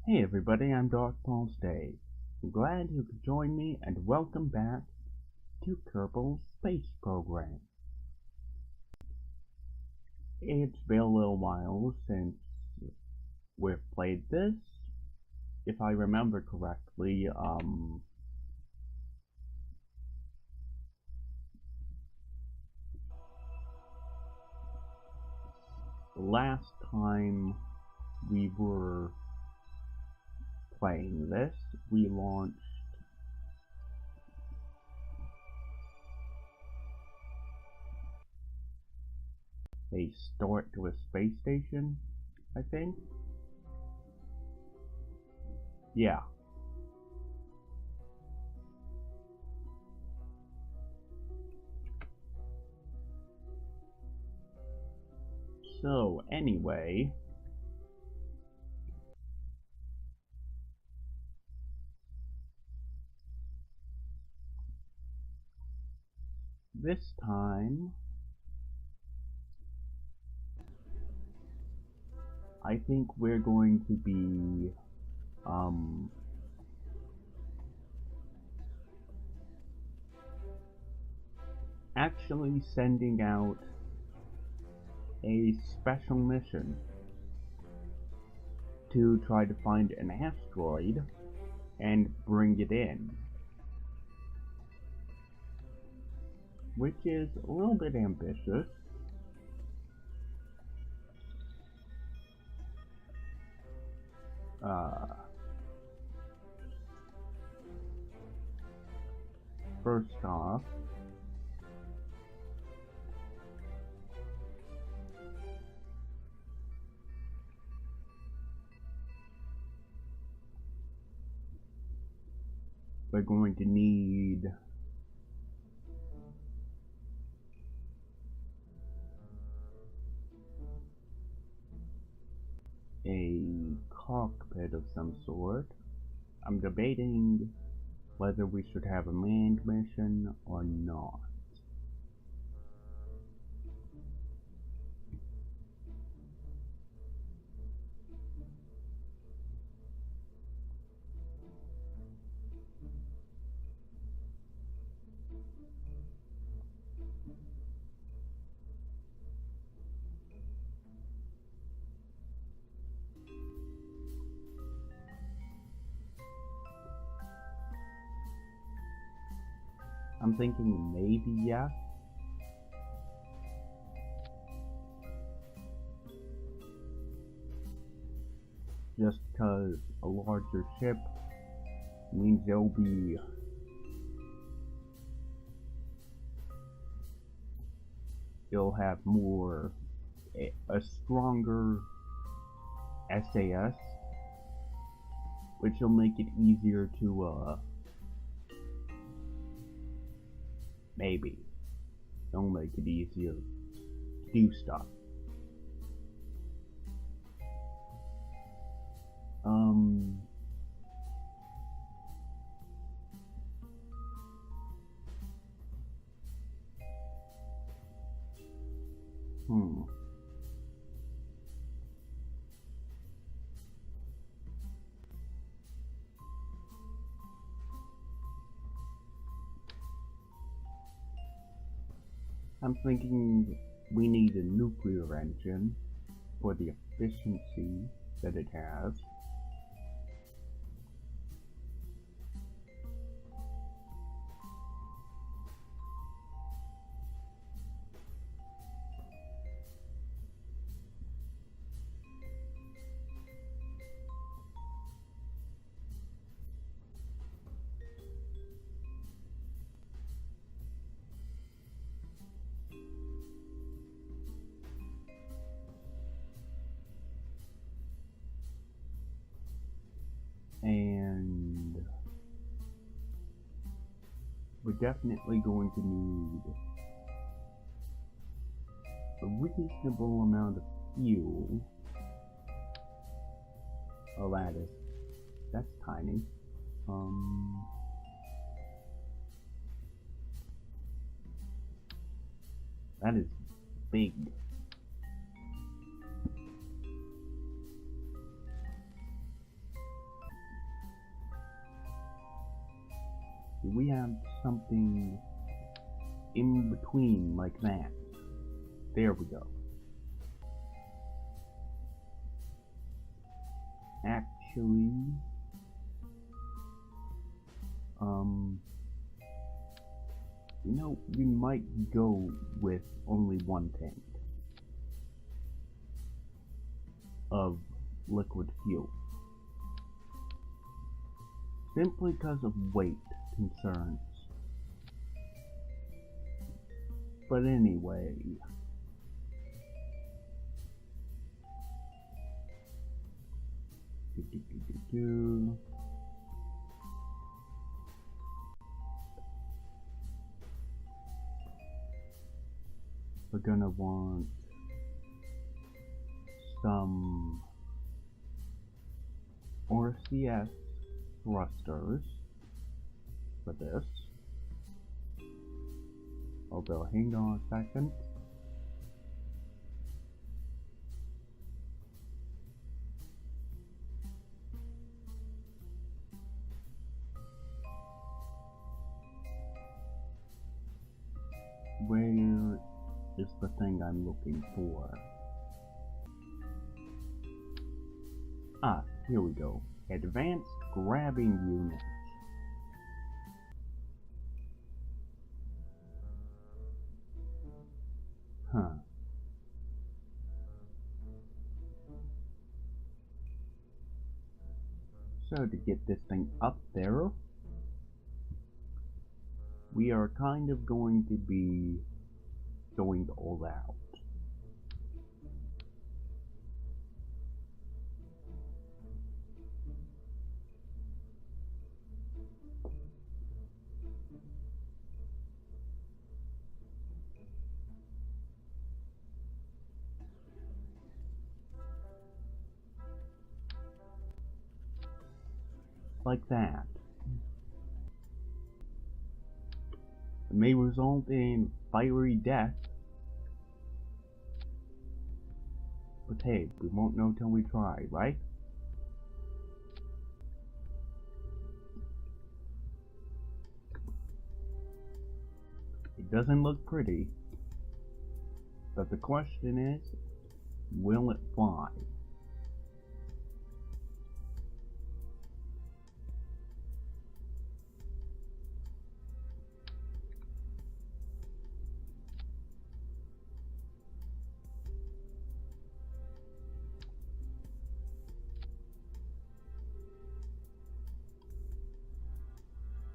Hey everybody, I'm DarkPulseDave. I'm glad you could join me and welcome back to Kerbal Space Program. It's been a little while since we've played this. If I remember correctly, last time we were playing this, we launched a start to a space station, I think. Yeah. So, anyway, this time I think we're going to be actually sending out a special mission to try to find an asteroid and bring it in, which is a little bit ambitious. First off, we're going to need a cockpit of some sort. I'm debating whether we should have a manned mission or not. I'm thinking maybe yes. Just because a larger ship means it'll have more, a stronger SAS, which will make it easier to, maybe it'll make it easier to do stuff. I'm thinking we need a nuclear engine for the efficiency that it has. And we're definitely going to need a reasonable amount of fuel. Oh, that's tiny. That is big. Do we have something in between like that? There we go. Actually, you know, we might go with only one tank of liquid fuel. Simply because of weight concerns. But anyway. We're gonna want some RCS thrusters for this. Although, hang on a second. Where is the thing I'm looking for? Ah, here we go. Advanced grabbing unit. Huh. So to get this thing up there, we are kind of going to be going all out. Like that. It may result in fiery death, but hey, we won't know till we try, right? It doesn't look pretty, but the question is, will it fly?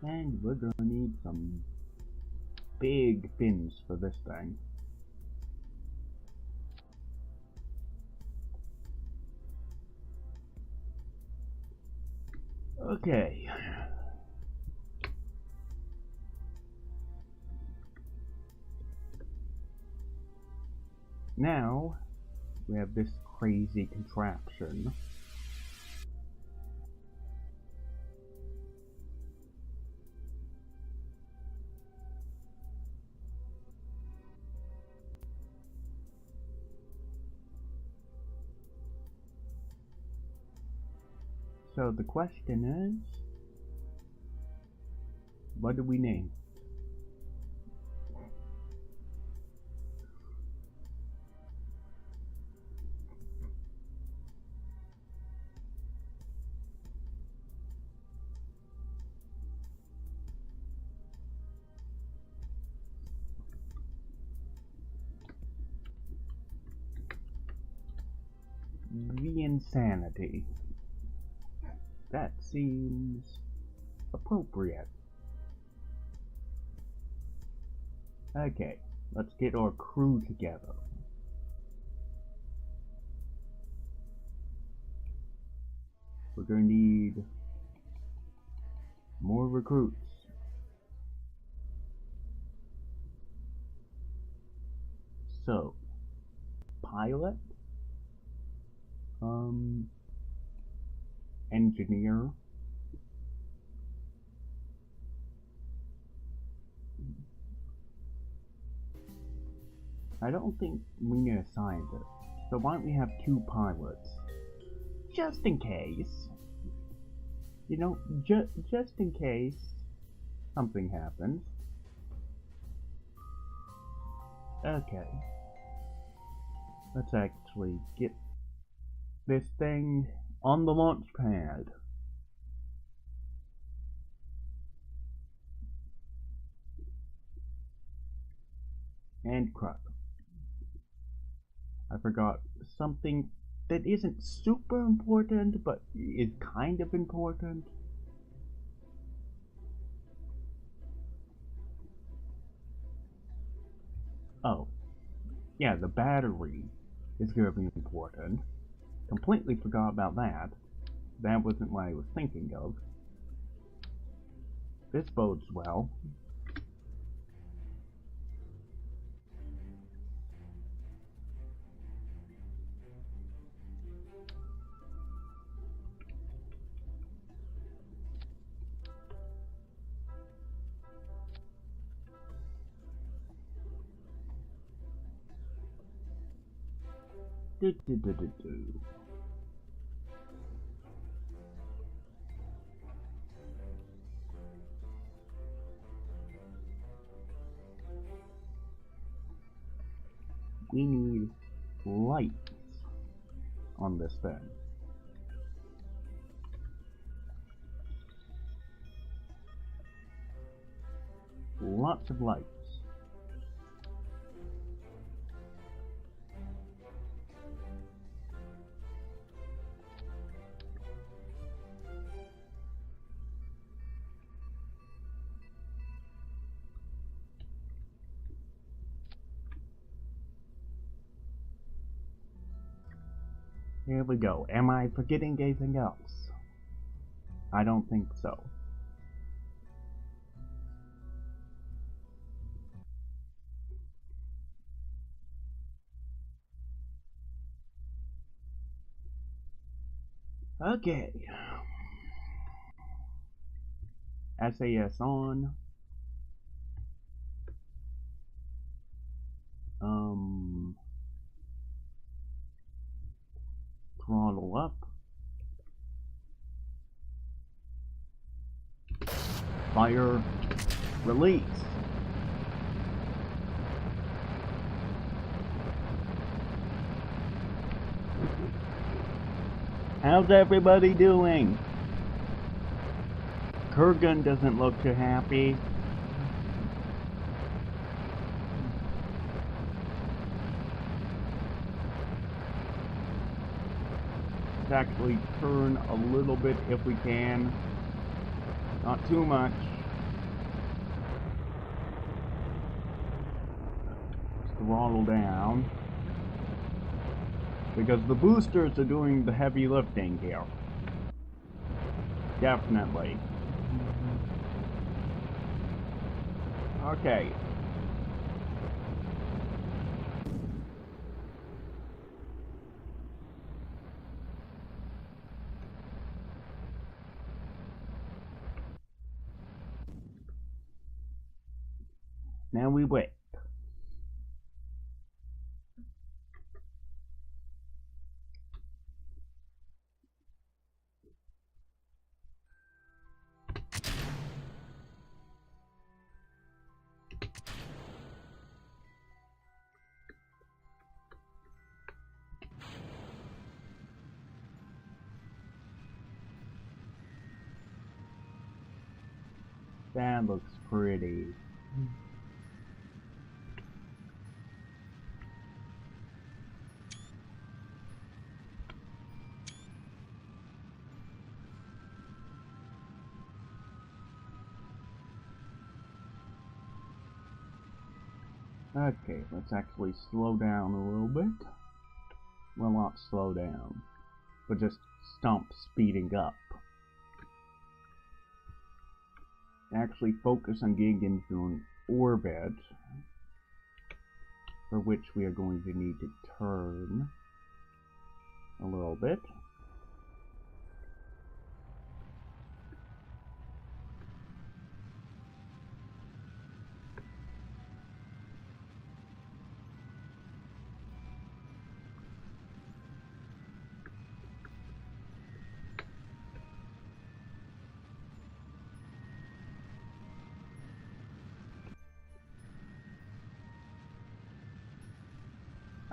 And we're gonna need some big fins for this thing. Okay. Now, we have this crazy contraption. So the question is, what do we name? The Insanity. That seems appropriate. Okay, let's get our crew together. We're gonna need more recruits. So, pilot, engineer, I don't think we need a scientist, so why don't we have 2 pilots? Just in case. You know, just in case something happens. Okay. Let's actually get this thing on the launch pad. And crap. I forgot something that isn't super important, but is kind of important. Oh, yeah, the battery is going to be important. Completely forgot about that. That wasn't what I was thinking of. This bodes well. Do, do, do, do, do. We need lights on this thing. Lots of lights. Here we go. Am I forgetting anything else? I don't think so. Okay. SAS on. Throttle up. Fire. Release. How's everybody doing? Kurgan doesn't look too happy. Let's actually turn a little bit if we can. Not too much. Throttle down. Because the boosters are doing the heavy lifting here. Definitely. Okay. Now we wait. That looks pretty. Okay, let's actually slow down a little bit. Well, not slow down, but just stomp speeding up. Actually focus on getting into an orbit, for which we are going to need to turn a little bit.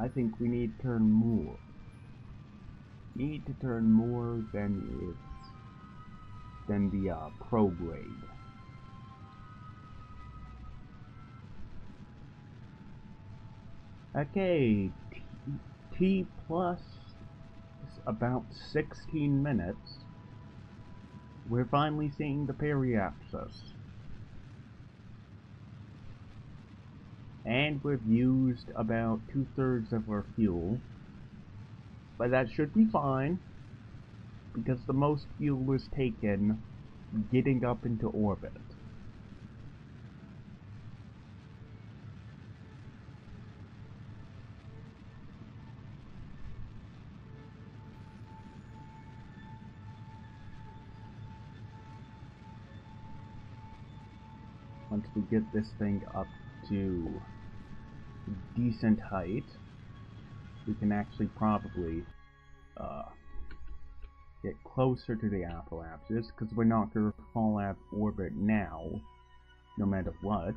I think we need to turn more. Need to turn more than the pro grade. Okay, T plus about 16 minutes. We're finally seeing the periapsis. And we've used about 2/3 of our fuel. But that should be fine, because the most fuel was taken getting up into orbit. Once we get this thing up to decent height, we can actually probably get closer to the apoapsis, because we're not going to fall out of orbit now, no matter what.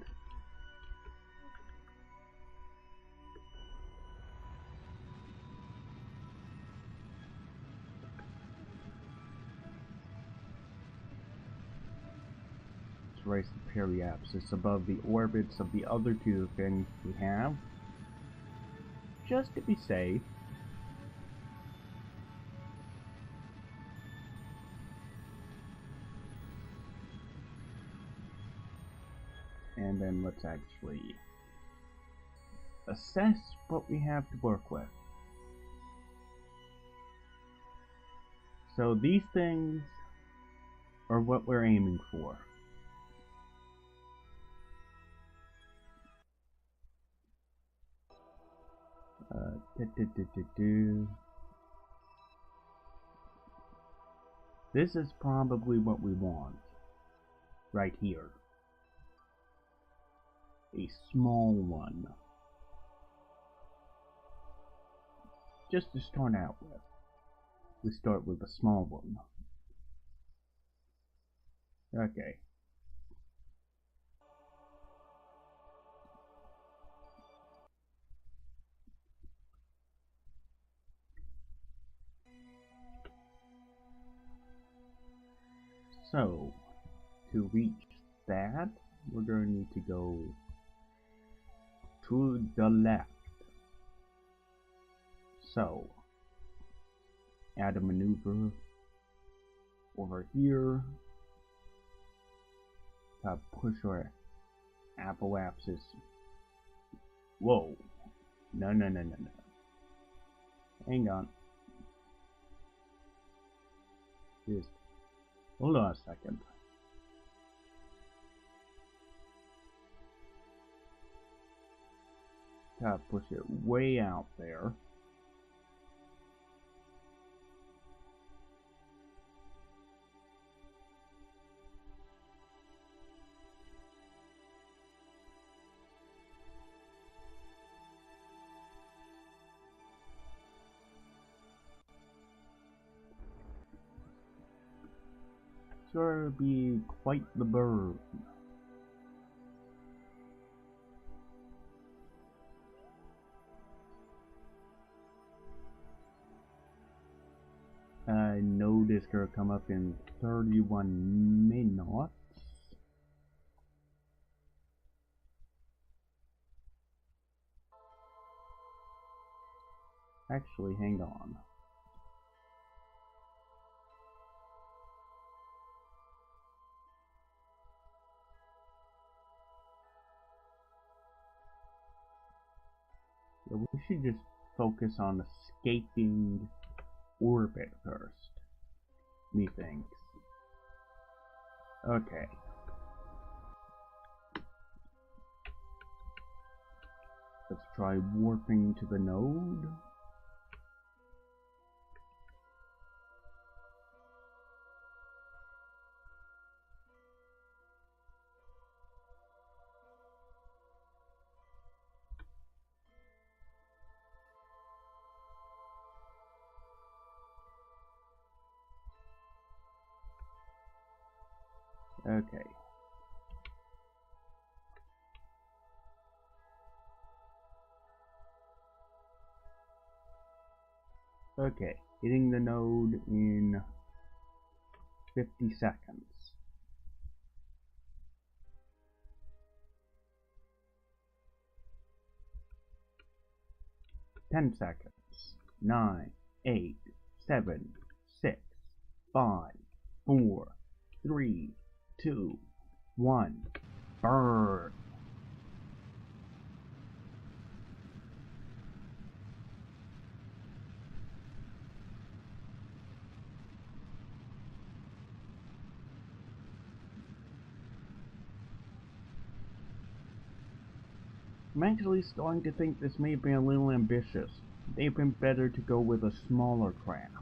Let's raise the periapsis above the orbits of the other two things we have, just to be safe. And then let's actually assess what we have to work with. So these things are what we're aiming for. This is probably what we want. Right here. A small one. Just to start out with. We start with a small one. Okay. So, to reach that, we're going to need to go to the left. So, add a maneuver over here to push our apoapsis. Whoa. No. Hang on. Just hold on a second. Gotta push it way out there. Sure be quite the bird. I know this gonna come up in 31 minutes. Actually, hang on. We should just focus on escaping orbit first, methinks. Okay. Let's try warping to the node. Okay. Okay, hitting the node in 50 seconds. 10 seconds. 9, 8, 7, 6, 5, 4, 3, 2, 1. Burn! I'm actually starting to think this may have been a little ambitious. It may have been better to go with a smaller craft.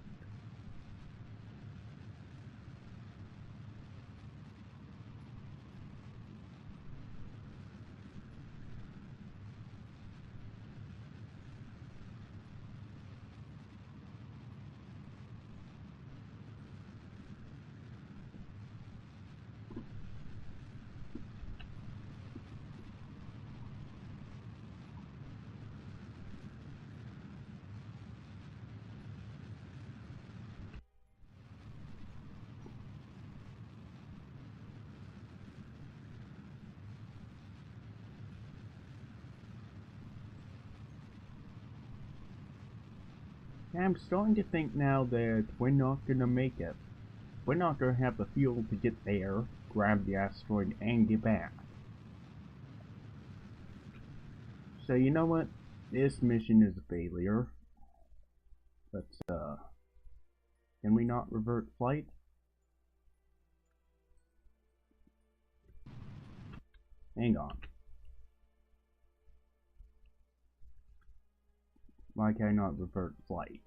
I'm starting to think now that we're not gonna make it. We're not gonna have the fuel to get there, grab the asteroid, and get back. So you know what? This mission is a failure. Let's, can we not revert flight? Hang on. Why can I not revert flight?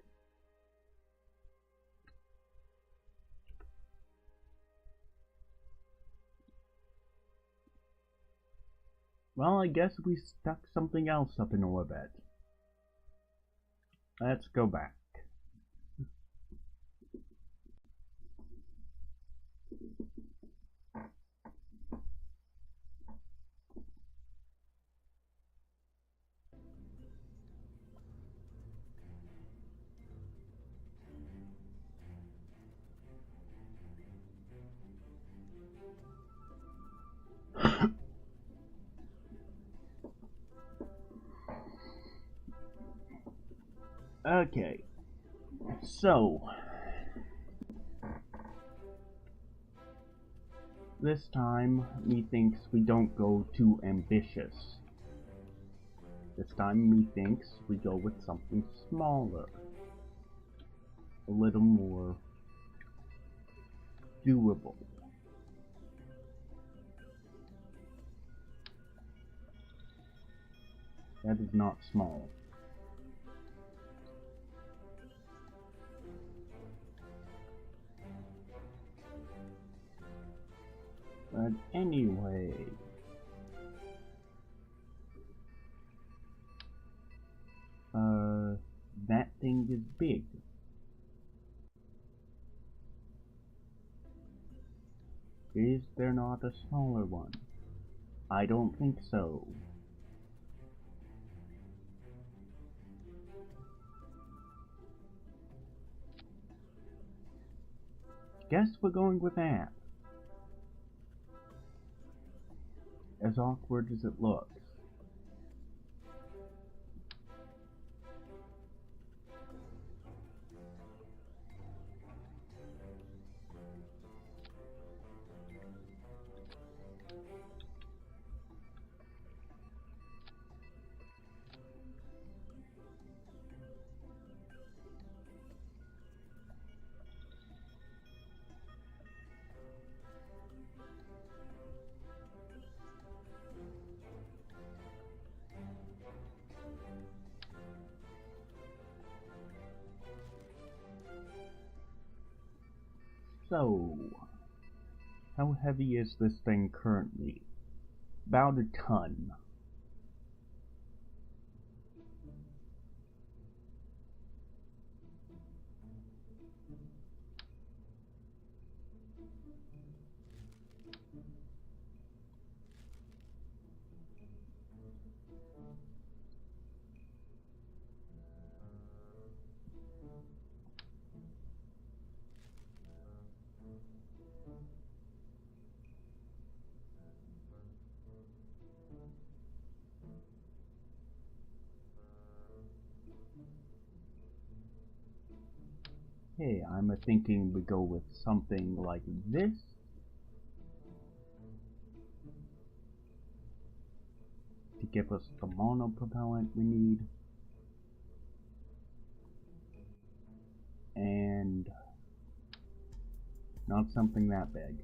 Well, I guess we stuck something else up in orbit. Let's go back. Okay, so this time methinks we don't go too ambitious. This time methinks we go with something smaller, a little more doable. That is not small. But anyway, that thing is big. Is there not a smaller one? I don't think so. Guess we're going with that. As awkward as it looks. So, how heavy is this thing currently? About a ton. Hey, I'm thinking we go with something like this. To give us the monopropellant we need. And not something that big.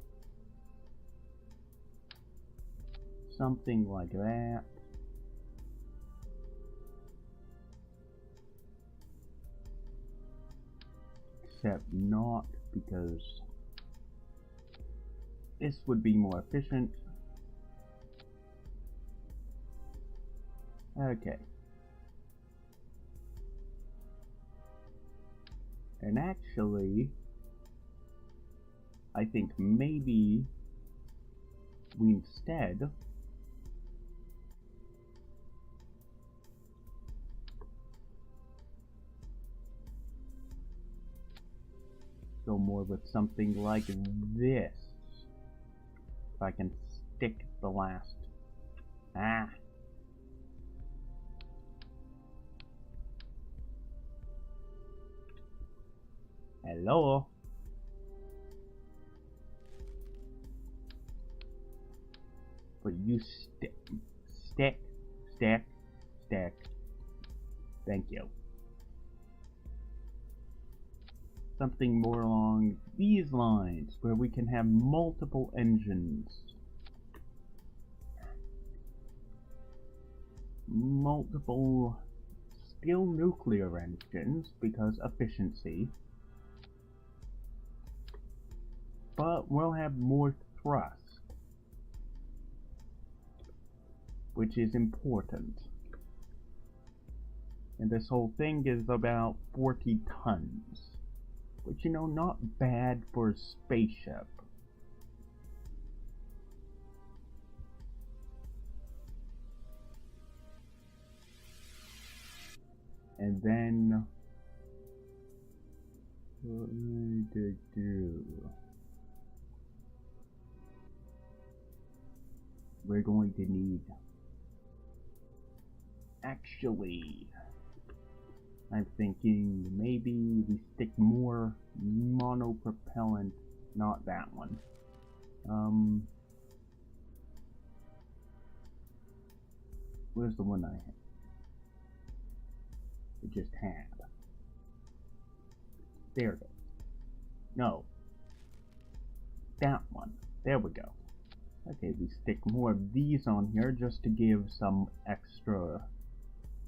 Something like that. Except not, because this would be more efficient. Okay. And actually, I think maybe we instead go more with something like this. If I can stick the last... Ah! Hello? But you stick. Thank you. Something more along these lines, where we can have multiple engines. Multiple still nuclear engines, because efficiency. But we'll have more thrust, which is important. And this whole thing is about 40 tons. But you know, not bad for a spaceship. And then... what am I to do? We're going to need... Actually... I'm thinking maybe we stick more monopropellant, not that one. Where's the one I just had? There it is. No. That one. There we go. Okay, we stick more of these on here just to give some extra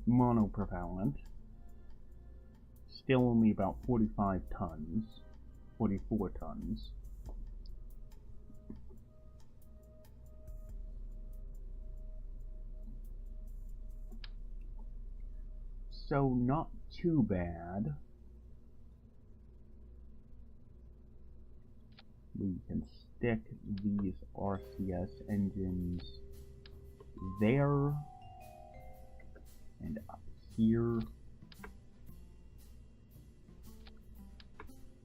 monopropellant. Still only about 45 tons, 44 tons. So not too bad. We can stick these RCS engines there and up here.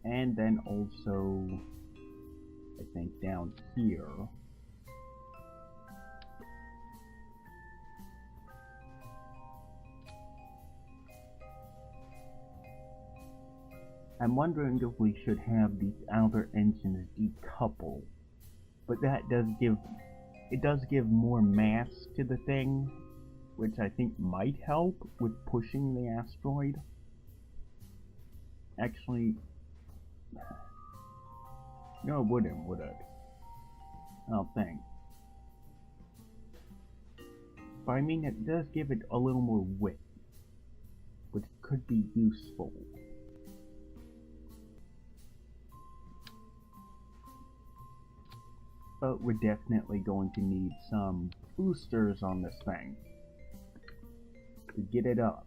And then also, I think down here. I'm wondering if we should have these outer engines decouple. But that does give more mass to the thing, which I think might help with pushing the asteroid. Actually, no, it wouldn't, would it? I don't think. But I mean, it does give it a little more width, which could be useful. But we're definitely going to need some boosters on this thing to get it up.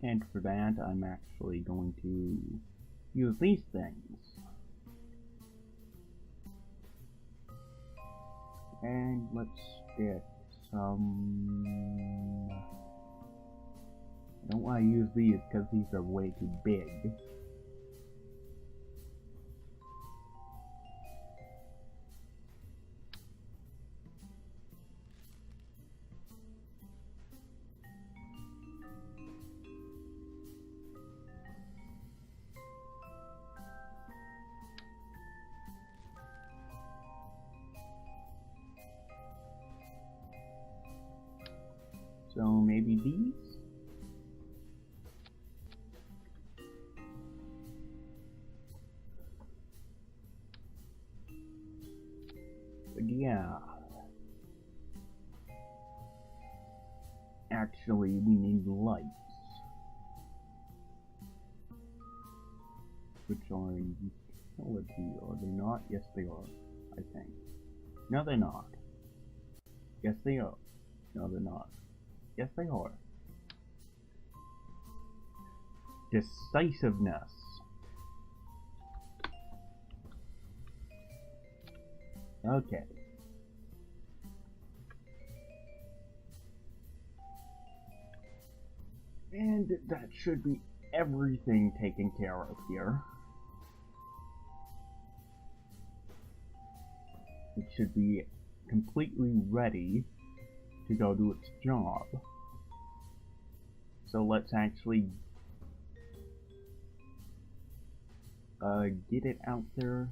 And for that, I'm actually going to use these things. And let's stick some... I don't want to use these because these are way too big. So maybe these? But yeah. Actually, we need lights. Which are in utility, are they not? Yes they are, I think. No they're not. Yes they are. No they're not. Yes they are. Decisiveness. Okay. And that should be everything taken care of here. It should be completely ready to go do its job. So let's actually get it out there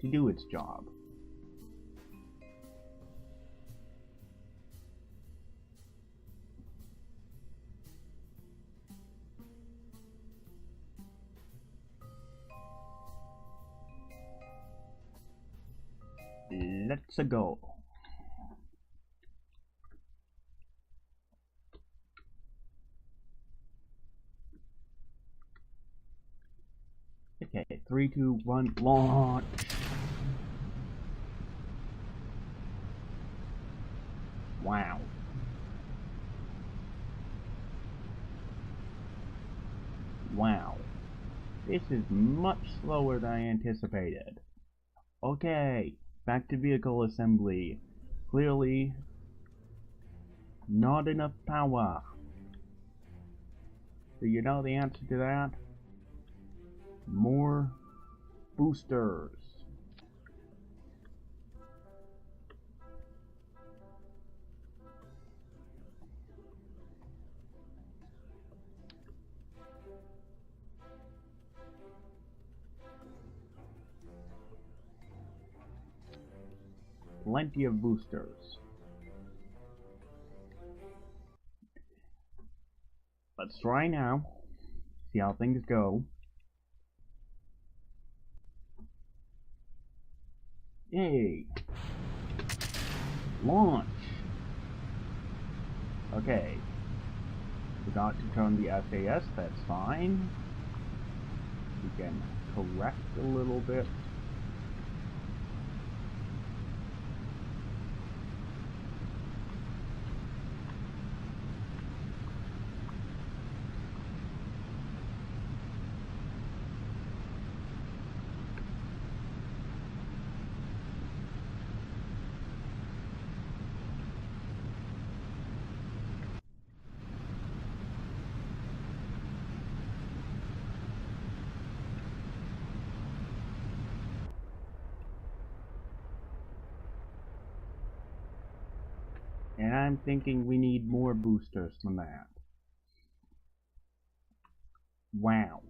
to do its job. Let's go. Okay, 3, 2, 1, launch! Wow. Wow. This is much slower than I anticipated. Okay, back to vehicle assembly. Clearly, not enough power. So you know the answer to that? More boosters. Plenty of boosters. Let's try now. See how things go. Yay! Launch! Okay. Forgot to turn the SAS, that's fine. We can correct a little bit. And I'm thinking we need more boosters than that. Wow.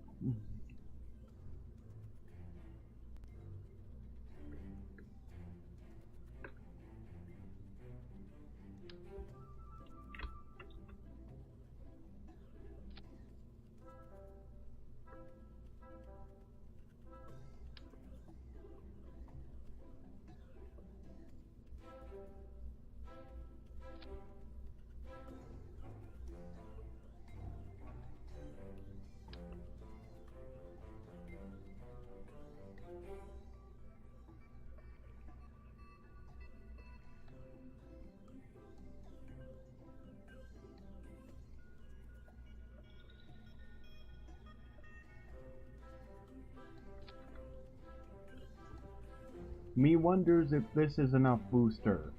Me wonders if this is enough boosters.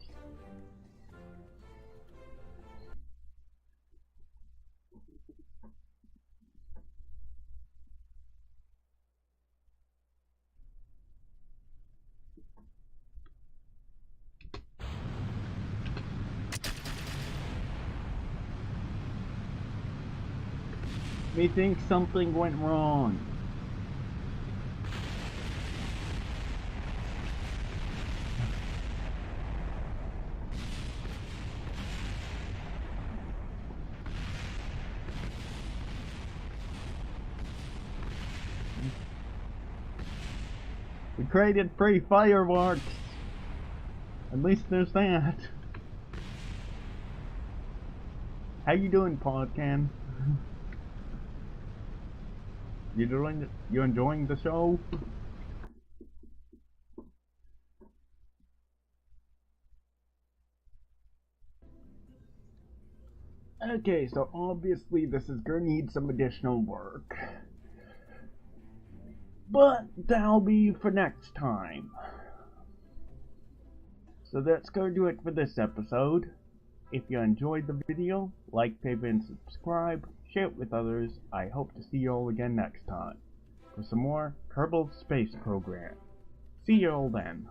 Me thinks something went wrong. We created free fireworks. At least there's that. How you doing, Podcan? You enjoying the show? Okay, so obviously this is gonna need some additional work. But that'll be for next time. So that's gonna do it for this episode. If you enjoyed the video, like, favorite, and subscribe, share it with others. I hope to see you all again next time for some more Kerbal Space Program. See you all then.